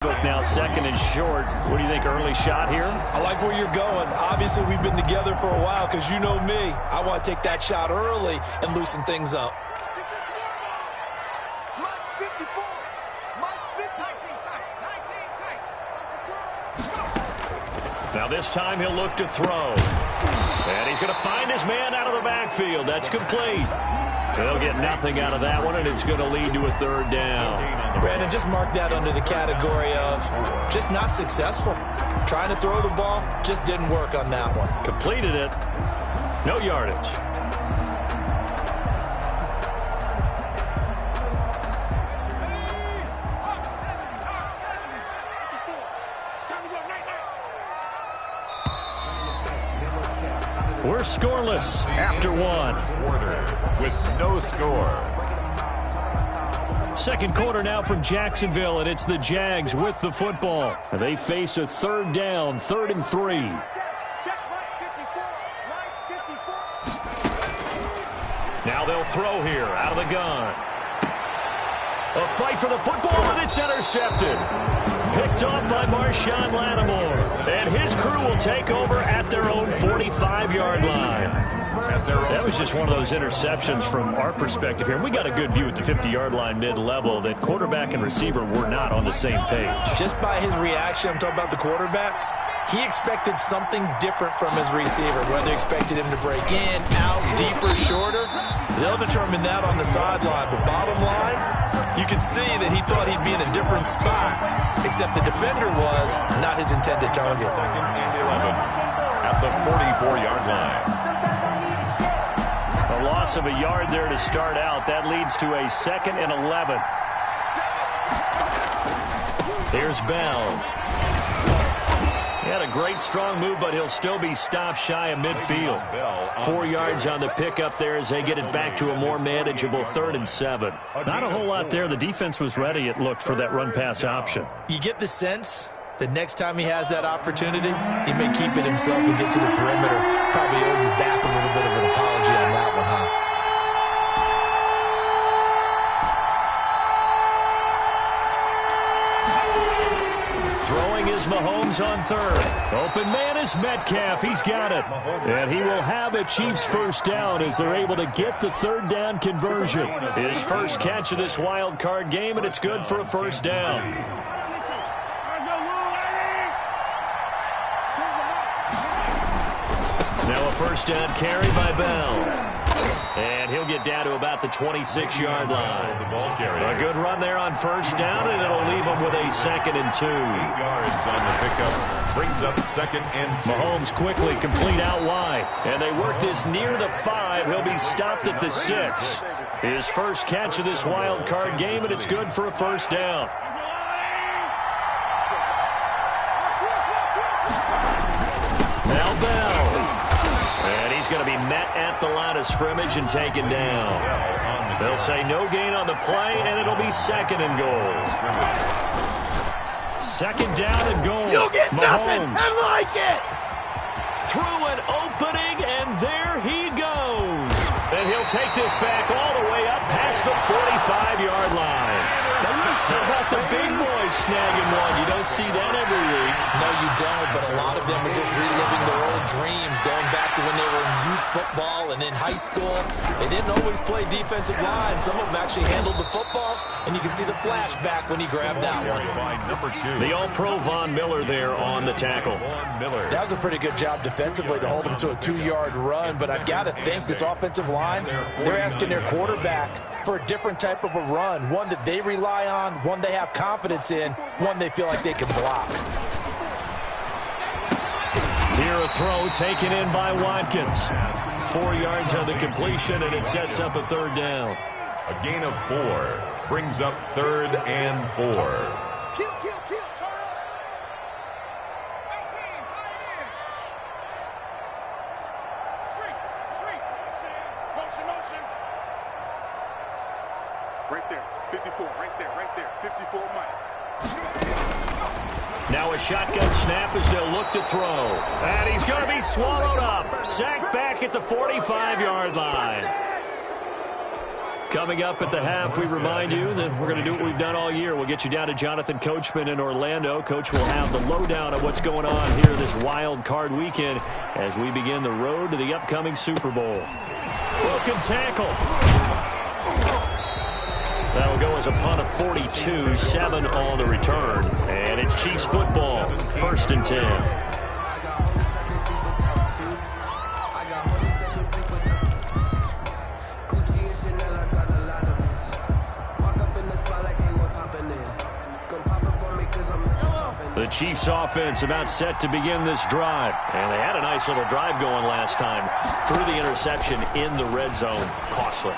Now second and short. What do you think, early shot here? I like where you're going. Obviously, we've been together for a while because you know me. I want to take that shot early and loosen things up. Now this time he'll look to throw. And he's going to find his man out of the backfield. That's complete. They'll get nothing out of that one, and it's going to lead to a third down. Brandon, just mark that under the category of just not successful. Trying to throw the ball, just didn't work on that one. Completed it. No yardage. We're scoreless after one. With no score. Second quarter now from Jacksonville, and it's the Jags with the football. They face a third down, 3rd and 3. Now they'll throw here out of the gun. A fight for the football, and it's intercepted. Picked off by Marshawn Lattimore. And his crew will take over at their own 45-yard line. That was just one of those interceptions from our perspective here. We got a good view at the 50-yard line mid-level that quarterback and receiver were not on the same page. Just by his reaction, I'm talking about the quarterback, he expected something different from his receiver, whether he expected him to break in, out, deeper, shorter. They'll determine that on the sideline. But bottom line, you can see that he thought he'd be in a different spot, except the defender was not his intended target. 2nd and 11 at the 44-yard line. A loss of a yard there to start out. That leads to a 2nd and 11. Here's Bell. He had a great strong move, but he'll still be stopped shy of midfield. 4 yards on the pickup there as they get it back to a more manageable 3rd and 7. Not a whole lot there. The defense was ready, it looked, for that run-pass option. You get the sense that next time he has that opportunity, he may keep it himself and get to the perimeter. Probably owes his back a little bit of an apology on that one, huh? Mahomes on 3rd. Open man is Metcalf. He's got it. And he will have a Chiefs first down as they're able to get the 3rd down conversion. His first catch of this wild card game, and it's good for a first down. Now a first down carry by Bell. And he'll get down to about the 26-yard line. A good run there on first down, and it'll leave him with a 2nd and 2. 8 yards on the pickup. Brings up 2nd and 2. Mahomes quickly complete out wide. And they work this near the 5. He'll be stopped at the 6. His first catch of this wild card game, and it's good for a first down. Now Bell. And he's going to be met at the line of scrimmage and taken down. They'll say no gain on the play, and it'll be 2nd and goal. 2nd down and goal. You'll get nothing. I like it. Through an opening, and there he goes. And he'll take this back all the way up past the 45-yard line. How about the big boys snagging one? You don't see that every week. No, you don't, but a lot of them are just reliving their old dreams, going back to when they were in youth football and in high school. They didn't always play defensive line. Some of them actually handled the football, and you can see the flashback when he grabbed that one. The All-Pro Von Miller there on the tackle. That was a pretty good job defensively to hold him to a 2-yard run, but I've got to think this offensive line, they're asking their quarterback for a different type of a run, one that they rely on, one they have confidence in, one they feel like they can block. Here a throw taken in by Watkins. 4 yards on the completion, and it sets up a 3rd down. A gain of 4 brings up 3rd and 4. Kill, turn up. 18, Street. Motion. Right there, 54, right there, 54, Mike. Now a shotgun snap as they'll look to throw. And he's going to be swallowed up. Sacked back at the 45-yard line. Coming up at the half, we remind you that we're going to do what we've done all year. We'll get you down to Jonathan Coachman in Orlando. Coach will have the lowdown of what's going on here this wild card weekend as we begin the road to the upcoming Super Bowl. Broken tackle. That'll go as a punt of 42, 7 on the return. And it's Chiefs football, 1st and 10. The Chiefs offense about set to begin this drive. And they had a nice little drive going last time. Threw the interception in the red zone. Costly.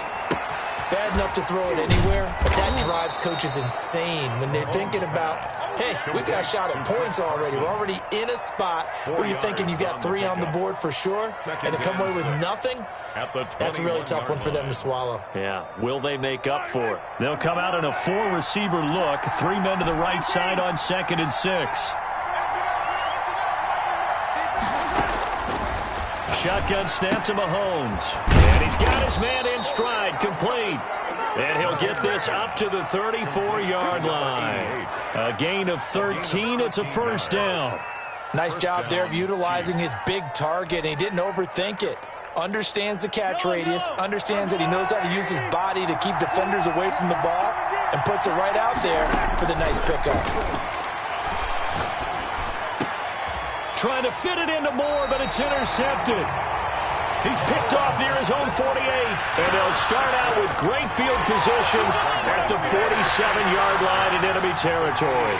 Bad enough to throw it anywhere, but that drives coaches insane when they're thinking about, hey, we got a shot at points already. We're already in a spot where you're thinking you got 3 on the board for sure, and to come away with nothing, that's a really tough one for them to swallow. Yeah, will they make up for it? They'll come out in a 4-receiver look, 3 men to the right side on 2nd and 6. Shotgun snap to Mahomes. And he's got his man in stride, complete. And he'll get this up to the 34-yard line. A gain of 13. It's a 1st down. Nice job there of utilizing his big target. He didn't overthink it. Understands the catch radius. Understands that he knows how to use his body to keep defenders away from the ball. And puts it right out there for the nice pickup. Trying to fit it into Moore, but it's intercepted. He's picked off near his own 48. And they'll start out with great field position at the 47-yard line in enemy territory.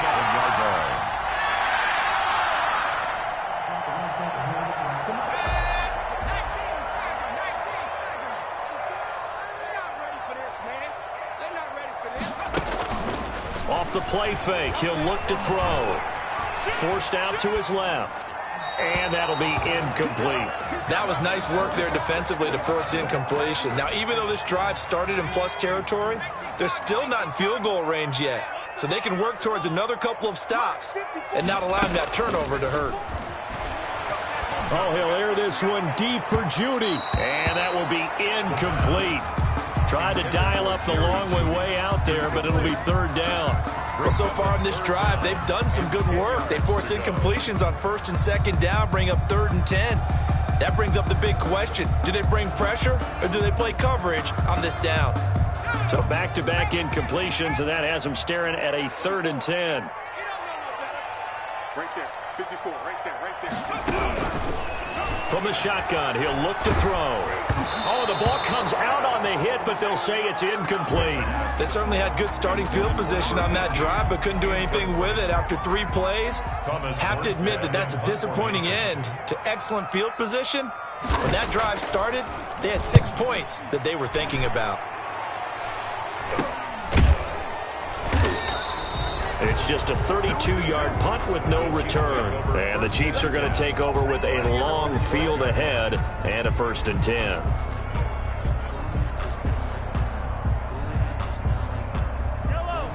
Off the play fake, he'll look to throw. Forced out to his left. And that'll be incomplete. That was nice work there defensively to force incompletion. Now, even though this drive started in plus territory, they're still not in field goal range yet. So they can work towards another couple of stops and not allowing that turnover to hurt. Oh, he'll air this one deep for Judy. And that will be incomplete. Tried to dial up the long way out there, but it'll be 3rd down. Well, so far in this drive, they've done some good work. They force incompletions on 1st and 2nd down, bring up 3rd and 10. That brings up the big question. Do they bring pressure or do they play coverage on this down? So back-to-back incompletions, and that has them staring at a 3rd and 10. Right there, 54, right there. From the shotgun, he'll look to throw. Oh, the ball comes out on the hit, but they'll say it's incomplete. They certainly had good starting field position on that drive, but couldn't do anything with it after 3 plays. Have to admit that that's a disappointing end to excellent field position. When that drive started, they had 6 points that they were thinking about. It's just a 32-yard punt with no return. And the Chiefs are going to take over with a long field ahead and a 1st and 10.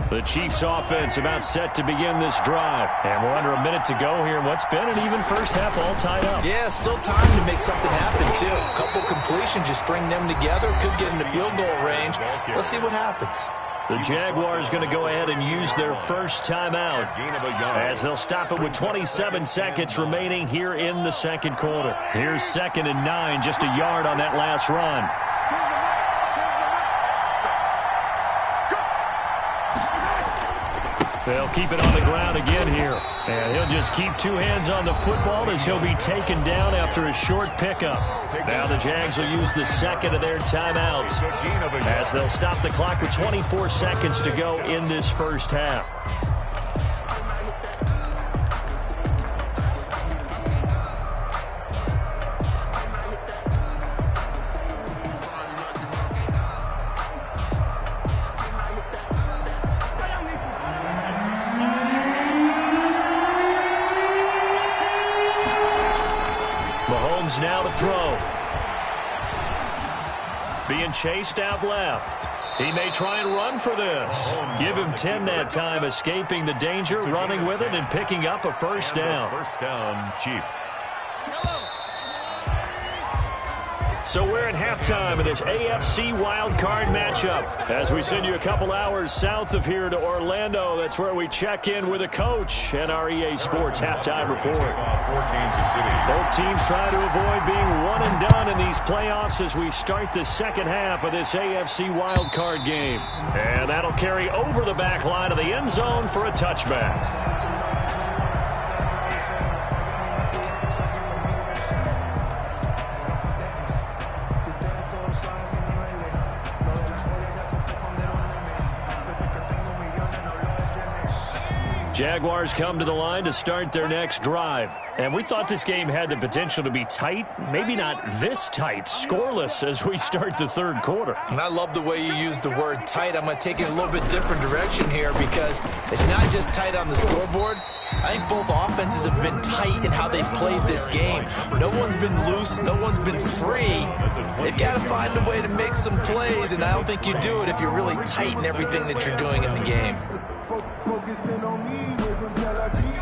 The Chiefs offense about set to begin this drive. And we're under a minute to go here in what's been an even first half all tied up. Yeah, still time to make something happen, too. A couple completions, just string them together. Could get into field goal range. Let's see what happens. The Jaguars going to go ahead and use their first timeout as they'll stop it with 27 seconds remaining here in the 2nd quarter. Here's 2nd and 9, just a yard on that last run. They'll keep it on the ground again here. And he'll just keep 2 hands on the football as he'll be taken down after a short pickup. Now the Jags will use the 2nd of their timeouts as they'll stop the clock with 24 seconds to go in this first half. Mahomes now to throw. Being chased out left. He may try and run for this. Give him 10 that time, escaping the danger, running with it, and picking up a 1st down. 1st down, Chiefs. So we're at halftime of this AFC wildcard matchup. As we send you a couple hours south of here to Orlando, that's where we check in with a coach and our EA Sports halftime report. Both teams try to avoid being one and done in these playoffs as we start the second half of this AFC wildcard game. And that'll carry over the back line of the end zone for a touchback. Jaguars come to the line to start their next drive. And we thought this game had the potential to be tight, maybe not this tight, scoreless as we start the third quarter. And I love the way you use the word tight. I'm going to take it a little bit different direction here because it's not just tight on the scoreboard. I think both offenses have been tight in how they've played this game. No one's been loose. No one's been free. They've got to find a way to make some plays, and I don't think you do it if you're really tight in everything that you're doing in the game.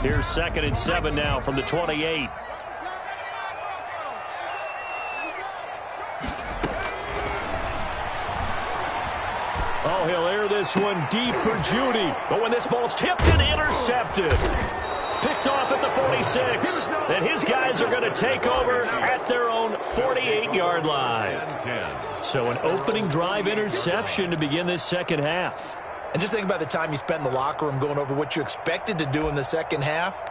Here's 2nd and 7 now from the 28. Oh, he'll air this one deep for Judy. But when this ball's tipped and intercepted. Picked off at the 46. And his guys are going to take over at their own 48-yard line. So an opening drive interception to begin this second half. And just think about the time you spent in the locker room going over what you expected to do in the second half.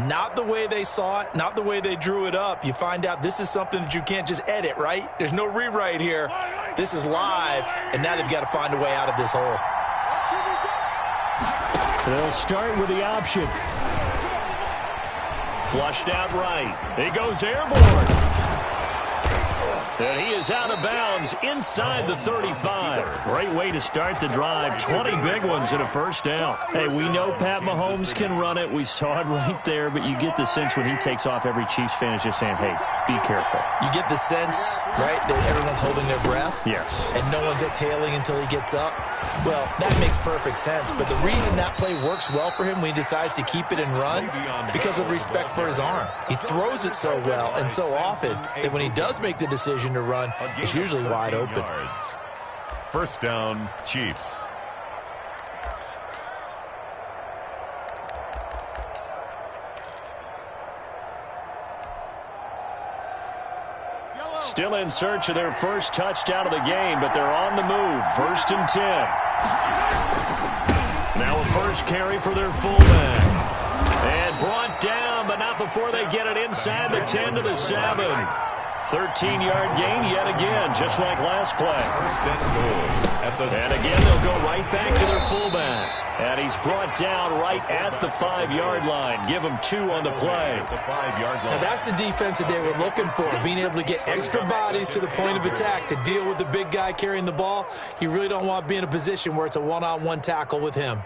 Not the way they saw it, not the way they drew it up. You find out this is something that you can't just edit, right? There's no rewrite here. This is live, and now they've got to find a way out of this hole. They'll start with the option. Flushed out right. He goes airborne. And he is out of bounds inside the 35. Great way to start the drive. 20 big ones and a first down. Hey, we know Pat Mahomes can run it. We saw it right there, but you get the sense when he takes off, every Chiefs fan is just saying, hey, be careful. You get the sense, right, that everyone's holding their breath? Yes. And no one's exhaling until he gets up? Well, that makes perfect sense. But the reason that play works well for him when he decides to keep it and run, because of respect for his arm. He throws it so well and so often that when he does make the decision to run, it's usually wide open. First down, Chiefs. Still in search of their first touchdown of the game, but they're on the move. 1st and 10. Now a first carry for their fullback. And brought down, but not before they get it inside the 10 to the 7. 13-yard gain yet again, just like last play. And again, they'll go right back to their fullback. And he's brought down right at the 5-yard line. Give him 2 on the play. Now that's the defense that they were looking for, being able to get extra bodies to the point of attack to deal with the big guy carrying the ball. You really don't want to be in a position where it's a one-on-one tackle with him.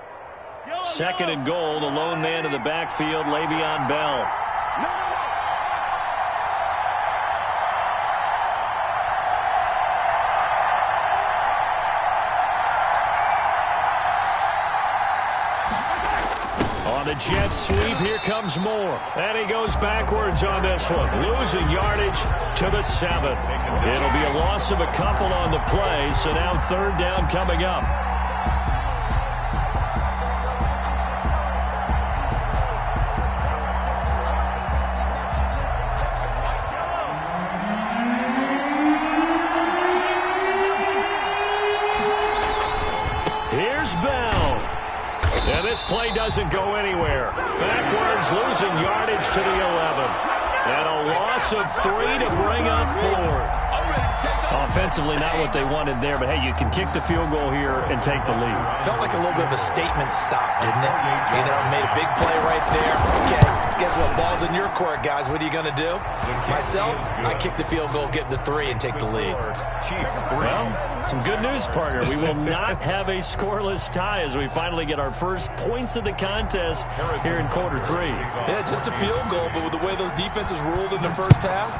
2nd and goal, the lone man in the backfield, Le'Veon Bell. The jet sweep, here comes Moore. And he goes backwards on this one, losing yardage to the 7. It'll be a loss of a couple on the play, so now 3rd down coming up. Here's Bell. And this play doesn't go anywhere. Backwards, losing yardage to the 11. And a loss of 3 to bring up 4th. Offensively, not what they wanted there, but hey, you can kick the field goal here and take the lead. Felt like a little bit of a statement stop, didn't it? You know, made a big play right there. Okay, guess what? Ball's in your court, guys. What are you going to do? Myself, I kick the field goal, get the 3, and take the lead. Well, some good news, partner. We will not have a scoreless tie as we finally get our first points of the contest here in quarter 3. Yeah, just a field goal, but with the way those defenses ruled in the first half,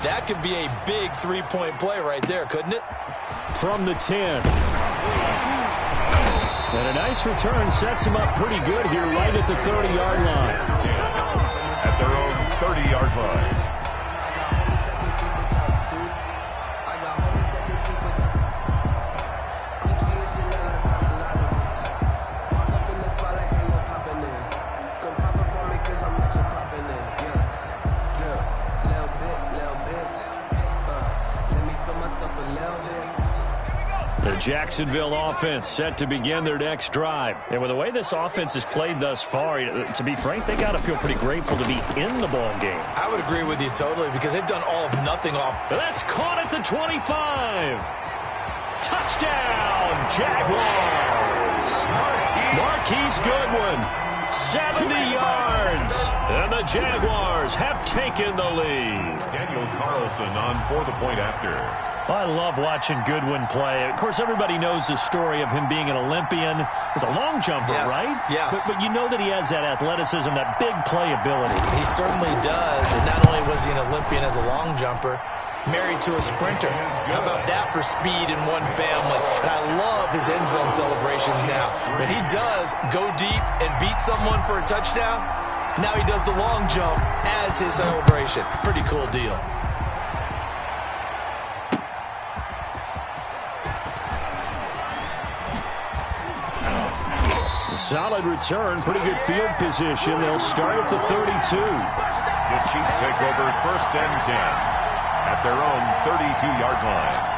that could be a big 3-point play right there, couldn't it? From the 10. And a nice return sets him up pretty good here right at the 30-yard line. At their own 30-yard line. The Jacksonville offense set to begin their next drive. And with the way this offense has played thus far, to be frank, they got to feel pretty grateful to be in the ball game. I would agree with you totally because they've done all of nothing off. That's caught at the 25. Touchdown, Jaguars. Marquise Goodwin, 70 yards. And the Jaguars have taken the lead. Daniel Carlson on for the point after. I love watching Goodwin play. Of course, everybody knows the story of him being an Olympian. He's a long jumper, yes, right? Yes. But you know that he has that athleticism, that big playability. He certainly does. And not only was he an Olympian as a long jumper, married to a sprinter. How about that for speed in one family? And I love his end zone celebrations now. When he does go deep and beat someone for a touchdown, now he does the long jump as his celebration. Pretty cool deal. Solid return, pretty good field position. They'll start at the 32. The Chiefs take over 1st and 10 at their own 32-yard line.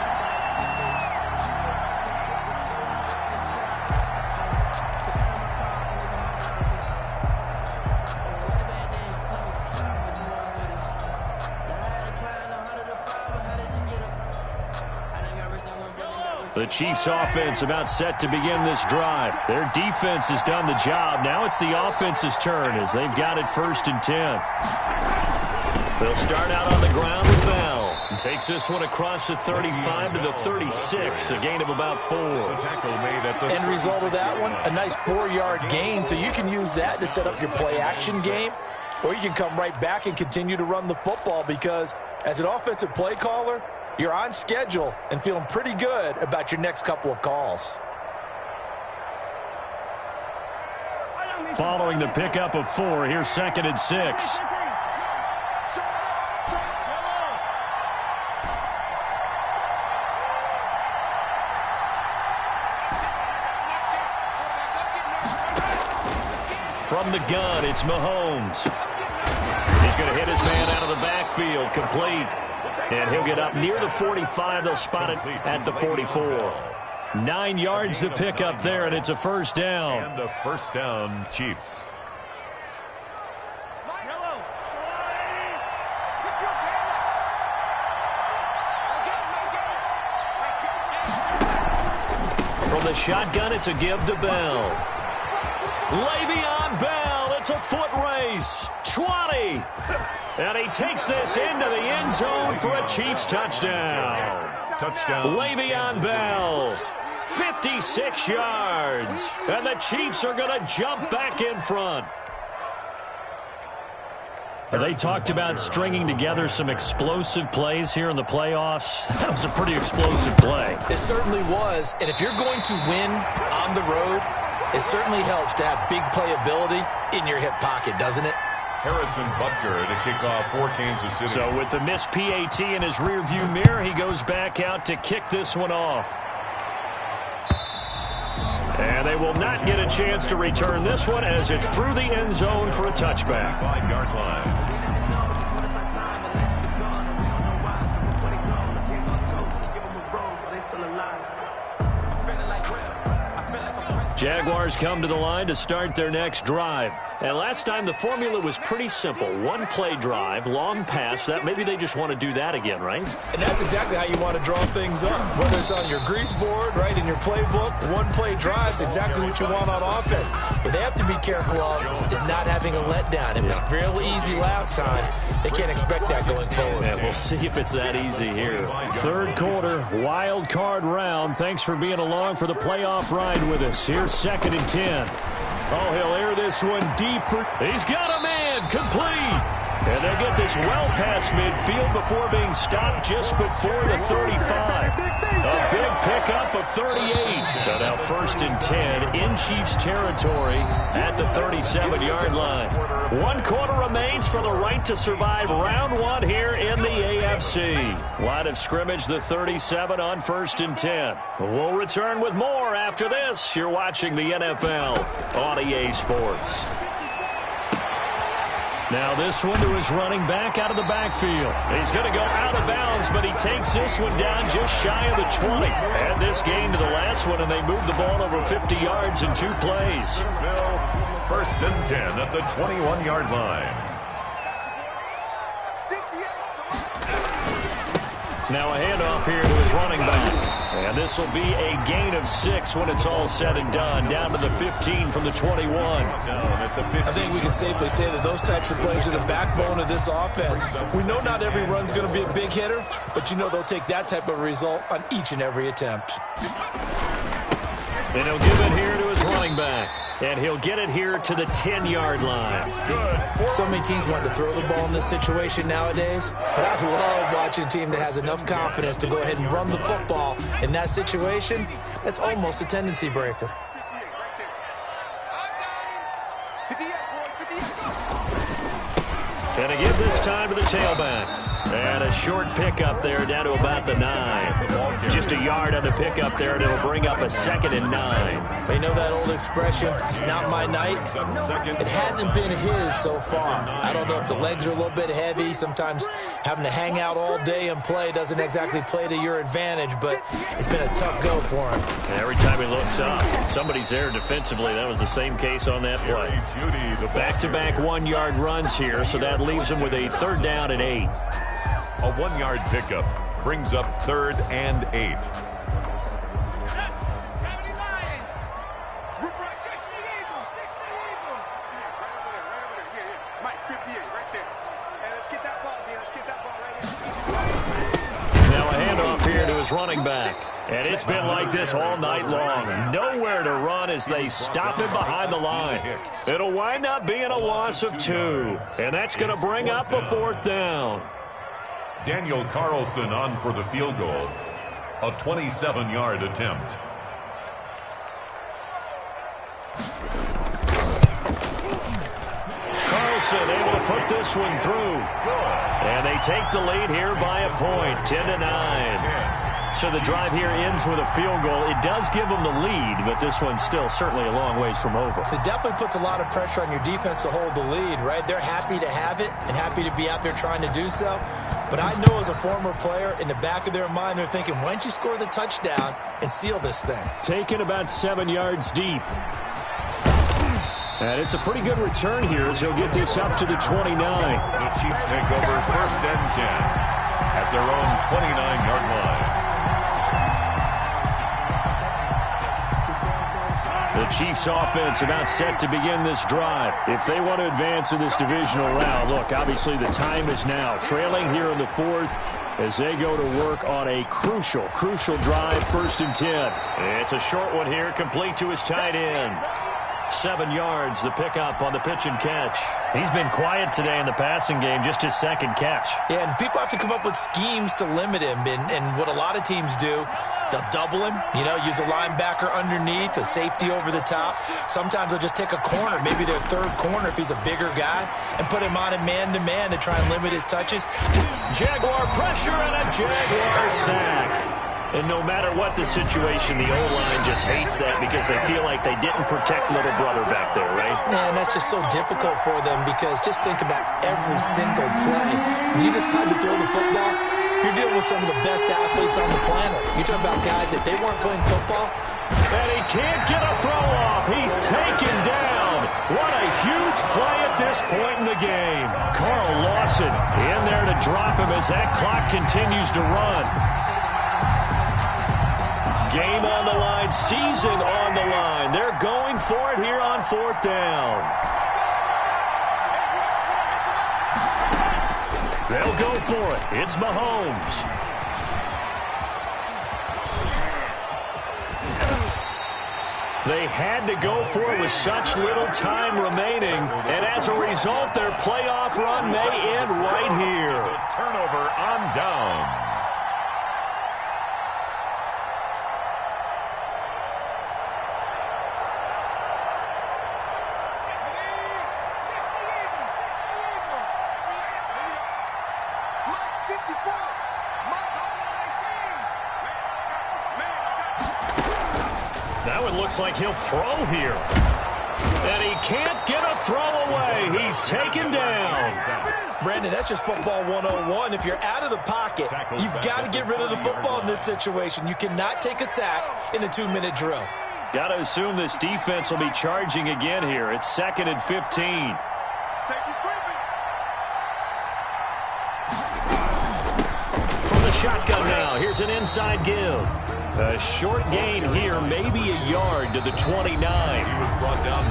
The Chiefs offense about set to begin this drive. Their defense has done the job. Now it's the offense's turn as they've got it 1st and 10. They'll start out on the ground with Bell. And takes this one across the 35 to the 36, a gain of about 4. End result of that one, a nice 4-yard gain. So you can use that to set up your play-action game, or you can come right back and continue to run the football because as an offensive play caller, you're on schedule and feeling pretty good about your next couple of calls. Following the pickup of 4, here's 2nd and 6. From the gun, it's Mahomes. He's going to hit his man out of the backfield, complete. And he'll get up near the 45. They'll spot it at the 44. 9 yards to pick up there, and it's a 1st down. And a 1st down, Chiefs. From the shotgun, it's a give to Bell. Le'Veon Bell, it's a foot race. 20. And he takes this into the end zone for a Chiefs touchdown. Touchdown. Le'Veon Bell, 56 yards. And the Chiefs are going to jump back in front. They talked about stringing together some explosive plays here in the playoffs. That was a pretty explosive play. It certainly was. And if you're going to win on the road, it certainly helps to have big playability in your hip pocket, doesn't it? Harrison Butker to kick off for Kansas City. So with the missed PAT in his rearview mirror, he goes back out to kick this one off. And they will not get a chance to return this one as it's through the end zone for a touchback. 5-yard line. Jaguars come to the line to start their next drive. And last time the formula was pretty simple. One play drive, long pass. That maybe they just want to do that again, right? And that's exactly how you want to draw things up. Whether it's on your grease board, right, in your playbook, one play drive's exactly what you want on offense. But they have to be careful of is not having a letdown. It was fairly easy last time. They can't expect that going forward. Yeah, we'll see if it's that easy here. 3rd quarter, wild card round. Thanks for being along for the playoff ride with us. Here's 2nd and 10. Oh, he'll air this one deep. He's got a man, complete. And they get this well past midfield before being stopped just before the 35. A big pickup of 38. So now 1st and 10 in Chiefs territory at the 37-yard line. 1 quarter remains for the right to survive round 1 here in the AFC. Line of scrimmage, the 37 on 1st and 10. We'll return with more after this. You're watching the NFL on EA Sports. Now this one to his running back out of the backfield. He's going to go out of bounds, but he takes this one down just shy of the 20. Add this game to the last one, and they move the ball over 50 yards in 2 plays. First and 10 at the 21-yard line. Now a handoff here to his running back. And this will be a gain of 6 when it's all said and done. Down to the 15 from the 21. I think we can safely say that those types of plays are the backbone of this offense. We know not every run's going to be a big hitter, but you know they'll take that type of result on each and every attempt. And he'll give it here to his running back. And he'll get it here to the 10-yard line. Good. So many teams want to throw the ball in this situation nowadays, but I love watching a team that has enough confidence to go ahead and run the football in that situation. That's almost a tendency breaker. And to give this time to the tailback. And a short pickup there down to about the 9. Just a yard on the pickup there, and it'll bring up a 2nd and 9. They know that old expression, it's not my night. It hasn't been his so far. I don't know if the legs are a little bit heavy. Sometimes having to hang out all day and play doesn't exactly play to your advantage, but it's been a tough go for him. And every time he looks up, somebody's there defensively. That was the same case on that play. Back-to-back 1-yard runs here, so that leaves him with a 3rd down and 8. A 1-yard pickup brings up 3rd and 8. Now a handoff here to his running back. And it's been like this all night long. Nowhere to run as they stop him behind the line. It'll wind up being a loss of 2. And that's going to bring up a 4th down. Daniel Carlson on for the field goal. A 27-yard attempt. Carlson able to put this one through. And they take the lead here by a point, 10-9. So the drive here ends with a field goal. It does give them the lead, but this one's still certainly a long ways from over. It definitely puts a lot of pressure on your defense to hold the lead, right? They're happy to have it and happy to be out there trying to do so. But I know as a former player, in the back of their mind, they're thinking, why don't you score the touchdown and seal this thing? Taken about 7 yards deep. And it's a pretty good return here as he'll get this up to the 29. The Chiefs take over 1st and 10 at their own 29-yard line. The Chiefs offense about set to begin this drive. If they want to advance in this divisional round, look, obviously the time is now. Trailing here in the 4th as they go to work on a crucial drive, 1st and 10. It's a short one here, complete to his tight end. 7 yards, the pickup on the pitch and catch. He's been quiet today in the passing game, just his 2nd catch. Yeah, and people have to come up with schemes to limit him. And what a lot of teams do, they'll double him, use a linebacker underneath, a safety over the top. Sometimes they'll just take a corner, maybe their 3rd corner if he's a bigger guy, and put him on a man-to-man to try and limit his touches. Just Jaguar pressure and a Jaguar sack. And no matter what the situation, the O-line just hates that because they feel like they didn't protect little brother back there, right? Man, that's just so difficult for them because just think about every single play. When you decide to throw the football, you're dealing with some of the best athletes on the planet. You're talking about guys, if they weren't playing football. And he can't get a throw off. He's taken down. What a huge play at this point in the game. Carl Lawson in there to drop him as that clock continues to run. Game on the line, season on the line. They're going for it here on 4th down. They'll go for it. It's Mahomes. They had to go for it with such little time remaining, and as a result, their playoff run may end right here. A turnover on downs. That one looks like he'll throw here. And he can't get a throw away. He's taken down. Brandon, that's just football 101. If you're out of the pocket, you've got to get rid of the football in this situation. You cannot take a sack in a 2-minute drill. Got to assume this defense will be charging again here. It's 2nd and 15. From the shotgun now, here's an inside give. A short gain here, maybe a yard to the 29.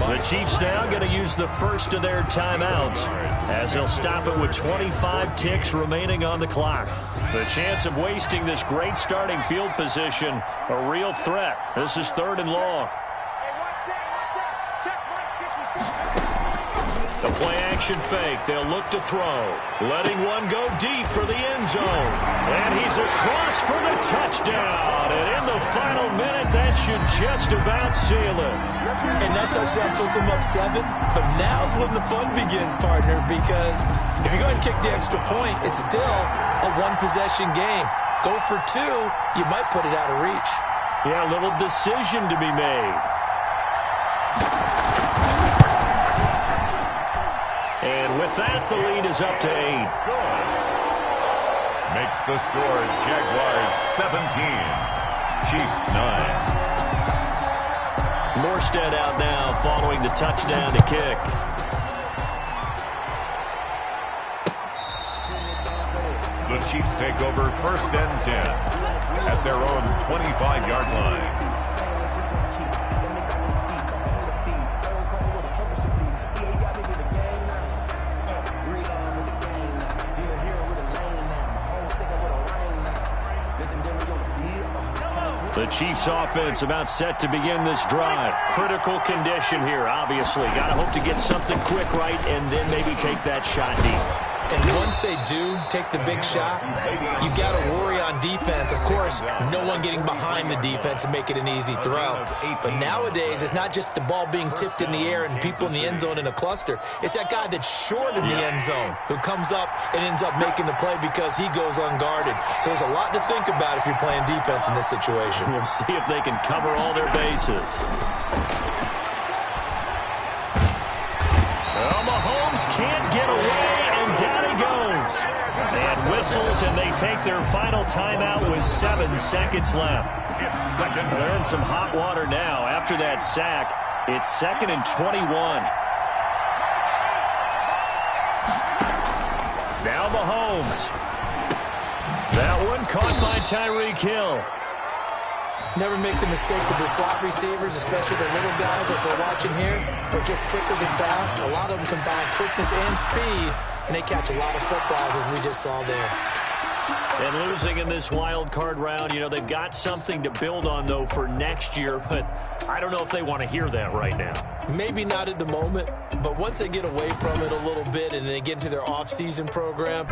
The Chiefs now going to use the first of their timeouts as they'll stop it with 25 ticks remaining on the clock. The chance of wasting this great starting field position, a real threat. This is 3rd and long. The play-action fake. They'll look to throw. Letting one go deep for the end zone. And he's across for the touchdown. And in the final minute, that should just about seal it. And that touchdown puts him up 7. But now's when the fun begins, partner, because if you go ahead and kick the extra point, it's still a one-possession game. Go for 2, you might put it out of reach. Yeah, a little decision to be made. And with that, the lead is up to 8. Good. Makes the score Jaguars 17, Chiefs 9. Morstead out now following the touchdown to kick. The Chiefs take over 1st and 10 at their own 25-yard line. The Chiefs offense about set to begin this drive. Critical condition here, obviously. Got to hope to get something quick right and then maybe take that shot deep. And once they do take the big shot, you got to worry on defense. Of course, no one getting behind the defense and make it an easy throw. But nowadays, it's not just the ball being tipped in the air and people in the end zone in a cluster. It's that guy that's short of the end zone who comes up and ends up making the play because he goes unguarded. So there's a lot to think about if you're playing defense in this situation. We'll see if they can cover all their bases. Well, Mahomes can't get away. Down he goes. And whistles, and they take their final timeout with 7 seconds left. They're in some hot water now. After that sack, it's 2nd and 21. Now Mahomes. That one caught by Tyreek Hill. Never make the mistake with the slot receivers, especially the little guys that we're watching here. They're just quicker than fast. A lot of them combine quickness and speed, and they catch a lot of footballs, as we just saw there. And losing in this wild card round, you know, they've got something to build on, though, for next year. But I don't know if they want to hear that right now. Maybe not at the moment, but once they get away from it a little bit and they get into their off-season program,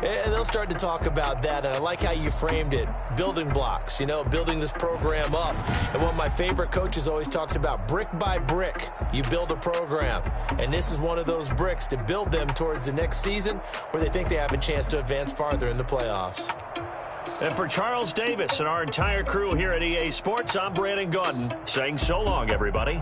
and they'll start to talk about that. And I like how you framed it, building blocks, you know, building this program up. And one of my favorite coaches always talks about brick by brick, you build a program. And this is one of those bricks to build them towards the next season where they think they have a chance to advance farther in the playoffs. And for Charles Davis and our entire crew here at EA Sports, I'm Brandon Gaudin saying so long, everybody.